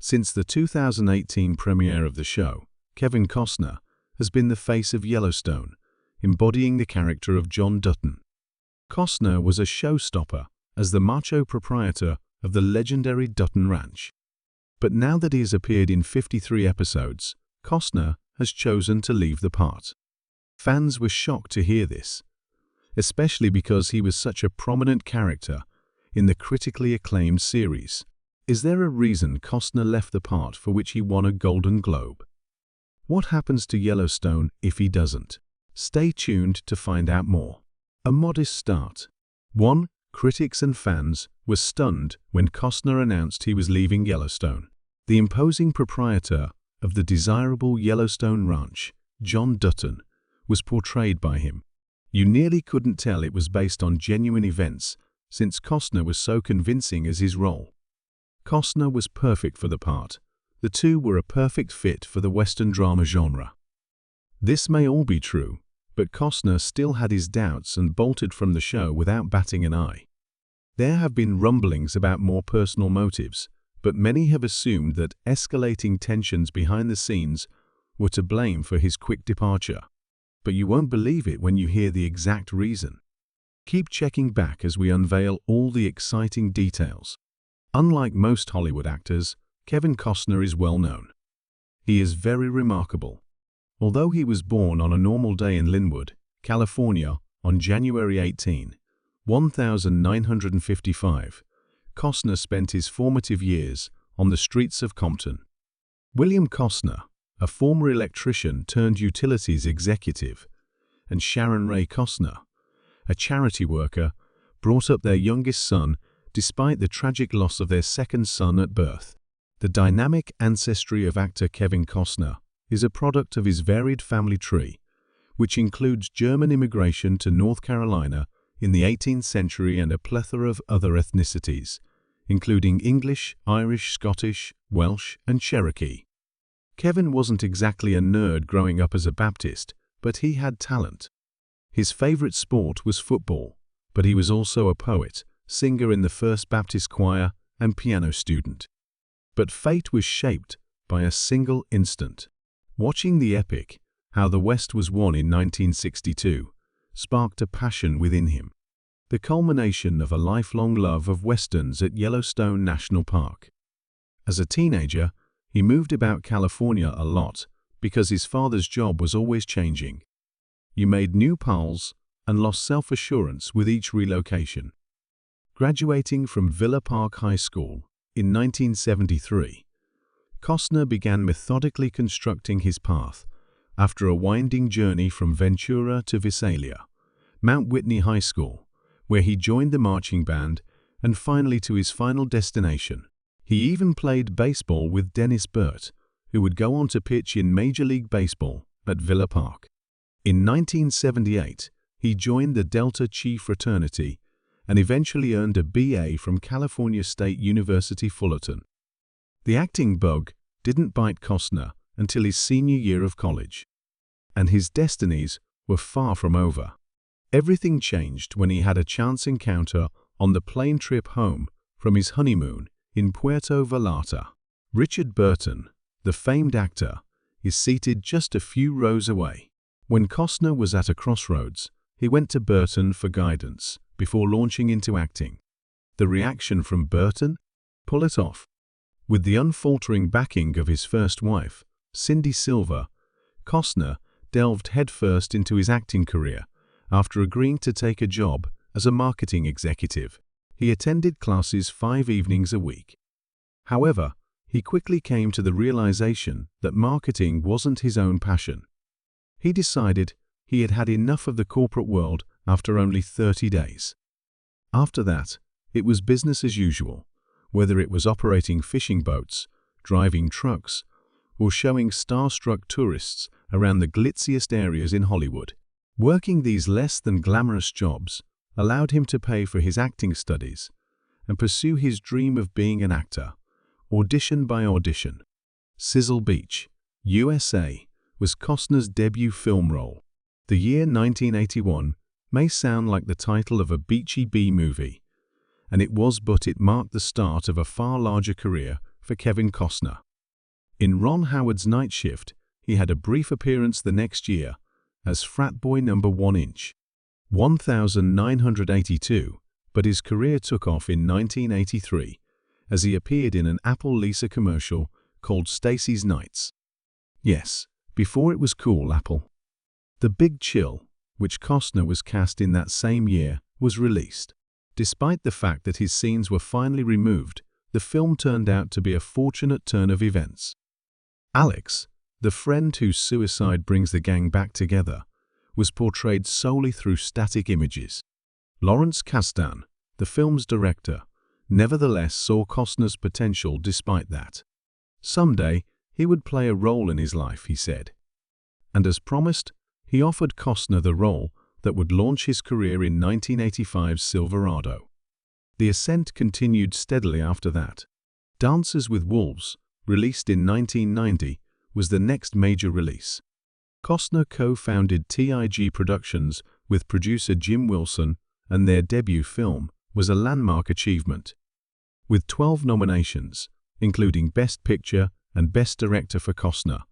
Since the 2018 premiere of the show, Kevin Costner has been the face of Yellowstone, embodying the character of John Dutton. Costner was a showstopper as the macho proprietor of the legendary Dutton Ranch. But now that he has appeared in 53 episodes, Costner has chosen to leave the part. Fans were shocked to hear this, especially because he was such a prominent character in the critically acclaimed series. Is there a reason Costner left the part for which he won a Golden Globe? What happens to Yellowstone if he doesn't? Stay tuned to find out more. A modest start. 1. Critics and fans were stunned when Costner announced he was leaving Yellowstone. The imposing proprietor of the desirable Yellowstone Ranch, John Dutton, was portrayed by him. You nearly couldn't tell it was based on genuine events, since Costner was so convincing as his role. Costner was perfect for the part. The two were a perfect fit for the Western drama genre. This may all be true, but Costner still had his doubts and bolted from the show without batting an eye. There have been rumblings about more personal motives, but many have assumed that escalating tensions behind the scenes were to blame for his quick departure. But you won't believe it when you hear the exact reason. Keep checking back as we unveil all the exciting details. Unlike most Hollywood actors, Kevin Costner is well known. He is very remarkable. Although he was born on a normal day in Linwood, California, on January 18, 1955, Costner spent his formative years on the streets of Compton. William Costner, a former electrician turned utilities executive, and Sharon Ray Costner, a charity worker, brought up their youngest son despite the tragic loss of their second son at birth. The dynamic ancestry of actor Kevin Costner is a product of his varied family tree, which includes German immigration to North Carolina in the 18th century and a plethora of other ethnicities, including English, Irish, Scottish, Welsh, and Cherokee. Kevin wasn't exactly a nerd growing up as a Baptist, but he had talent. His favorite sport was football, but he was also a poet, singer in the First Baptist Choir, and piano student. But fate was shaped by a single instant. Watching the epic, How the West Was Won in 1962, sparked a passion within him. The culmination of a lifelong love of westerns at Yellowstone National Park. As a teenager, he moved about California a lot because his father's job was always changing. You made new pals and lost self-assurance with each relocation. Graduating from Villa Park High School in 1973, Costner began methodically constructing his path after a winding journey from Ventura to Visalia, Mount Whitney High School, where he joined the marching band, and finally to his final destination. He even played baseball with Dennis Burt, who would go on to pitch in Major League Baseball at Villa Park. In 1978, he joined the Delta Chi fraternity and eventually earned a BA from California State University Fullerton. The acting bug didn't bite Costner until his senior year of college, and his destinies were far from over. Everything changed when he had a chance encounter on the plane trip home from his honeymoon in Puerto Vallarta. Richard Burton, the famed actor, is seated just a few rows away. When Costner was at a crossroads, he went to Burton for guidance before launching into acting. The reaction from Burton? Pull it off. With the unfaltering backing of his first wife, Cindy Silver, Costner delved headfirst into his acting career after agreeing to take a job as a marketing executive. He attended classes 5 evenings a week. However, he quickly came to the realization that marketing wasn't his own passion. He decided he had had enough of the corporate world after only 30 days. After that, it was business as usual, whether it was operating fishing boats, driving trucks, or showing starstruck tourists around the glitziest areas in Hollywood. Working these less than glamorous jobs allowed him to pay for his acting studies and pursue his dream of being an actor, audition by audition. Sizzle Beach, USA, was Costner's debut film role. The year 1981 may sound like the title of a beachy B-movie, and it was, but it marked the start of a far larger career for Kevin Costner. In Ron Howard's Night Shift, he had a brief appearance the next year as frat boy number 1 inch 1982, but his career took off in 1983 as he appeared in an Apple Lisa commercial called Stacy's Nights. Yes, before it was cool, Apple. The Big Chill, which Costner was cast in that same year, was released. Despite the fact that his scenes were finally removed, the film turned out to be a fortunate turn of events. Alex, the friend whose suicide brings the gang back together, was portrayed solely through static images. Lawrence Kasdan, the film's director, nevertheless saw Costner's potential despite that. Someday, he would play a role in his life, he said. And as promised, he offered Costner the role that would launch his career in 1985's Silverado. The ascent continued steadily after that. Dances with Wolves, released in 1990, was the next major release. Costner co-founded TIG Productions with producer Jim Wilson, and their debut film was a landmark achievement. With 12 nominations, including Best Picture and Best Director for Costner,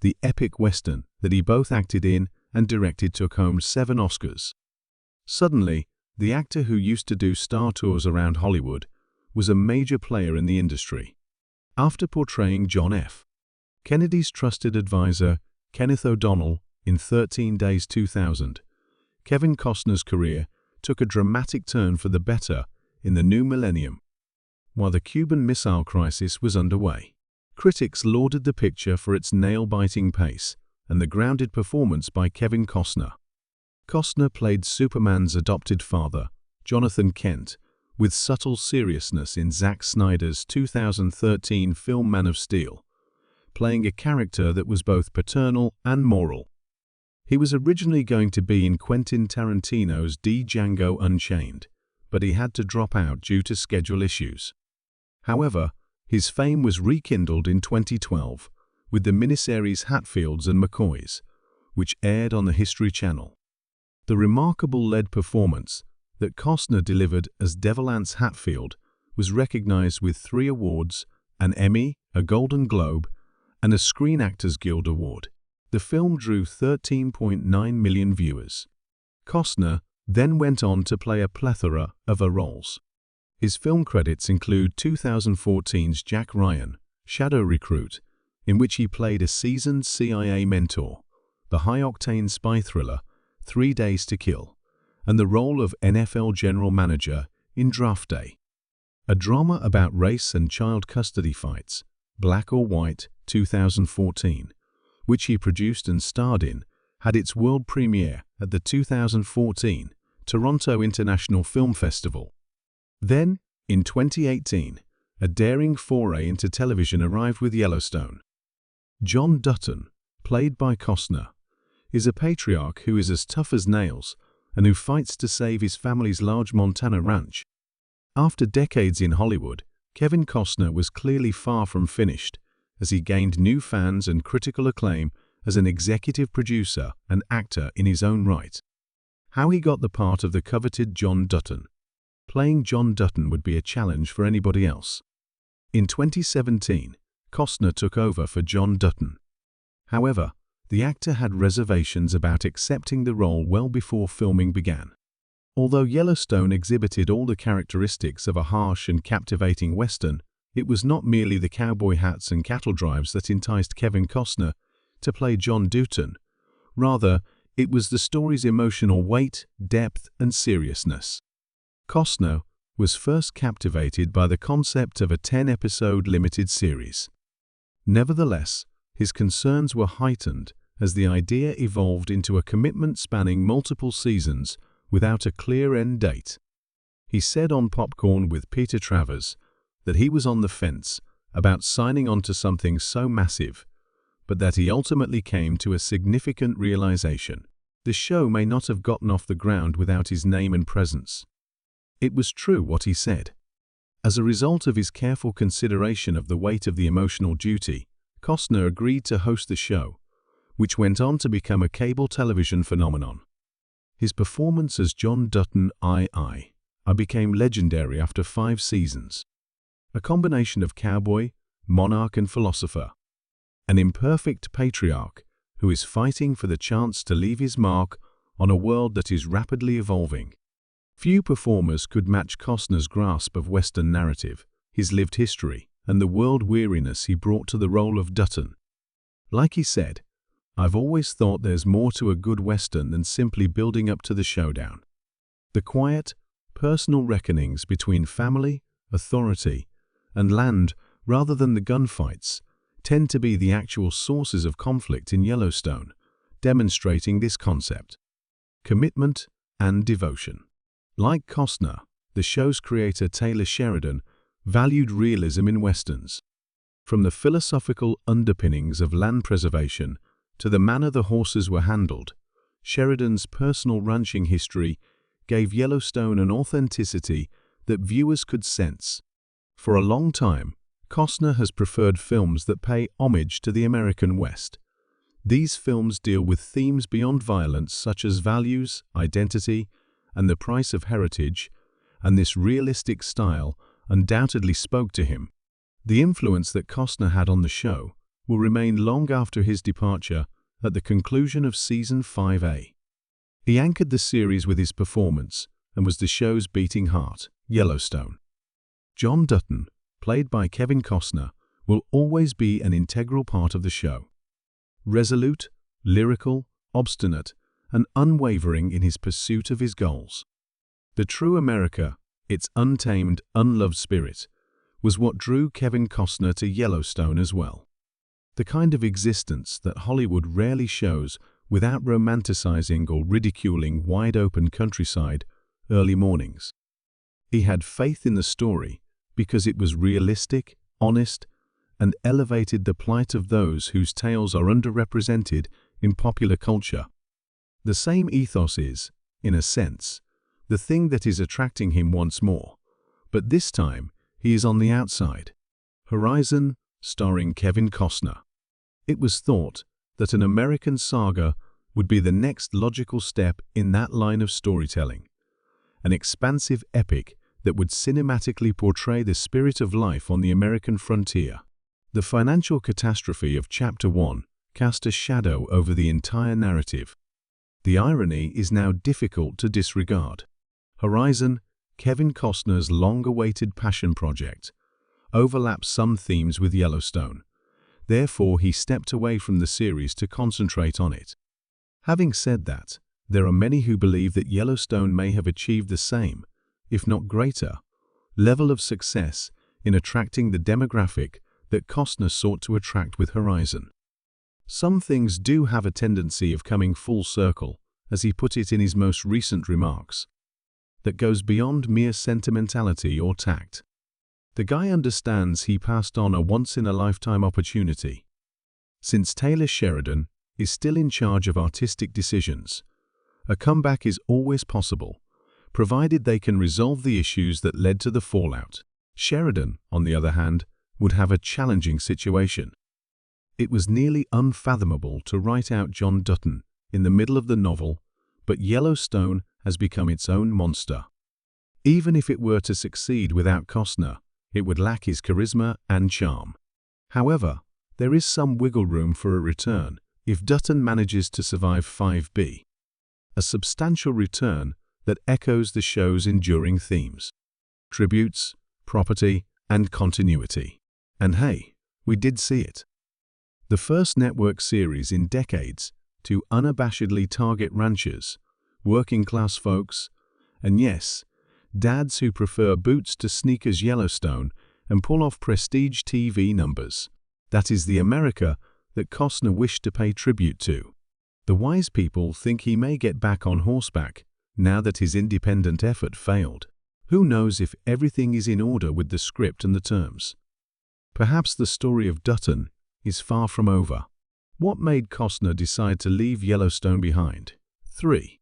the epic western that he both acted in and directed took home 7 Oscars. Suddenly, the actor who used to do star tours around Hollywood was a major player in the industry. After portraying John F. Kennedy's trusted advisor, Kenneth O'Donnell, in 13 Days 2000, Kevin Costner's career took a dramatic turn for the better in the new millennium. While the Cuban Missile Crisis was underway, critics lauded the picture for its nail-biting pace and the grounded performance by Kevin Costner. Costner played Superman's adopted father, Jonathan Kent, with subtle seriousness in Zack Snyder's 2013 film Man of Steel, playing a character that was both paternal and moral. He was originally going to be in Quentin Tarantino's Django Unchained, but he had to drop out due to schedule issues. However, his fame was rekindled in 2012 with the miniseries Hatfields and McCoys, which aired on the History Channel. The remarkable lead performance that Costner delivered as Devil Anse Hatfield was recognized with 3 awards, an Emmy, a Golden Globe, and a Screen Actors Guild Award. The film drew 13.9 million viewers. Costner then went on to play a plethora of roles. His film credits include 2014's Jack Ryan, Shadow Recruit, in which he played a seasoned CIA mentor, the high-octane spy thriller 3 Days to Kill, and the role of NFL general manager in Draft Day. A drama about race and child custody fights, Black or White, 2014, which he produced and starred in, had its world premiere at the 2014 Toronto International Film Festival. Then, in 2018, a daring foray into television arrived with Yellowstone. John Dutton, played by Costner, is a patriarch who is as tough as nails and who fights to save his family's large Montana ranch. After decades in Hollywood, Kevin Costner was clearly far from finished, as he gained new fans and critical acclaim as an executive producer and actor in his own right. How he got the part of the coveted John Dutton. Playing John Dutton would be a challenge for anybody else. In 2017, Costner took over for John Dutton. However, the actor had reservations about accepting the role well before filming began. Although Yellowstone exhibited all the characteristics of a harsh and captivating Western, it was not merely the cowboy hats and cattle drives that enticed Kevin Costner to play John Dutton. Rather, it was the story's emotional weight, depth, and seriousness. Costner was first captivated by the concept of a 10-episode limited series. Nevertheless, his concerns were heightened as the idea evolved into a commitment spanning multiple seasons without a clear end date. He said on Popcorn with Peter Travers that he was on the fence about signing on to something so massive, but that he ultimately came to a significant realization. The show may not have gotten off the ground without his name and presence. It was true what he said. As a result of his careful consideration of the weight of the emotional duty, Costner agreed to host the show, which went on to become a cable television phenomenon. His performance as John Dutton became legendary after 5 seasons. A combination of cowboy, monarch and philosopher. An imperfect patriarch who is fighting for the chance to leave his mark on a world that is rapidly evolving. Few performers could match Costner's grasp of Western narrative, his lived history, and the world weariness he brought to the role of Dutton. Like he said, "I've always thought there's more to a good Western than simply building up to the showdown." The quiet, personal reckonings between family, authority, and land, rather than the gunfights, tend to be the actual sources of conflict in Yellowstone, demonstrating this concept. Commitment and devotion. Like Costner, the show's creator Taylor Sheridan valued realism in Westerns. From the philosophical underpinnings of land preservation to the manner the horses were handled, Sheridan's personal ranching history gave Yellowstone an authenticity that viewers could sense. For a long time, Costner has preferred films that pay homage to the American West. These films deal with themes beyond violence such as values, identity, and the price of heritage, and this realistic style undoubtedly spoke to him. The influence that Costner had on the show will remain long after his departure at the conclusion of Season 5A. He anchored the series with his performance and was the show's beating heart, Yellowstone. John Dutton, played by Kevin Costner, will always be an integral part of the show. Resolute, lyrical, obstinate, and unwavering in his pursuit of his goals. The true America, its untamed, unloved spirit, was what drew Kevin Costner to Yellowstone as well. The kind of existence that Hollywood rarely shows without romanticizing or ridiculing wide-open countryside early mornings. He had faith in the story because it was realistic, honest, and elevated the plight of those whose tales are underrepresented in popular culture. The same ethos is, in a sense, the thing that is attracting him once more, but this time he is on the outside. Horizon, starring Kevin Costner. It was thought that an American saga would be the next logical step in that line of storytelling. An expansive epic that would cinematically portray the spirit of life on the American frontier. The financial catastrophe of Chapter 1 cast a shadow over the entire narrative. The irony is now difficult to disregard. Horizon, Kevin Costner's long-awaited passion project, overlaps some themes with Yellowstone. Therefore, he stepped away from the series to concentrate on it. Having said that, there are many who believe that Yellowstone may have achieved the same, if not greater, level of success in attracting the demographic that Costner sought to attract with Horizon. Some things do have a tendency of coming full circle, as he put it in his most recent remarks, that goes beyond mere sentimentality or tact. The guy understands he passed on a once-in-a-lifetime opportunity. Since Taylor Sheridan is still in charge of artistic decisions, a comeback is always possible, provided they can resolve the issues that led to the fallout. Sheridan, on the other hand, would have a challenging situation. It was nearly unfathomable to write out John Dutton in the middle of the novel, but Yellowstone has become its own monster. Even if it were to succeed without Costner, it would lack his charisma and charm. However, there is some wiggle room for a return if Dutton manages to survive 5B. A substantial return that echoes the show's enduring themes. Tributes, property, and continuity. And hey, we did see it. The first network series in decades to unabashedly target ranchers, working-class folks, and yes, dads who prefer boots to sneakers. Yellowstone and pull off prestige TV numbers. That is the America that Costner wished to pay tribute to. The wise people think he may get back on horseback now that his independent effort failed. Who knows if everything is in order with the script and the terms? Perhaps the story of Dutton is far from over. What made Costner decide to leave Yellowstone behind? 3.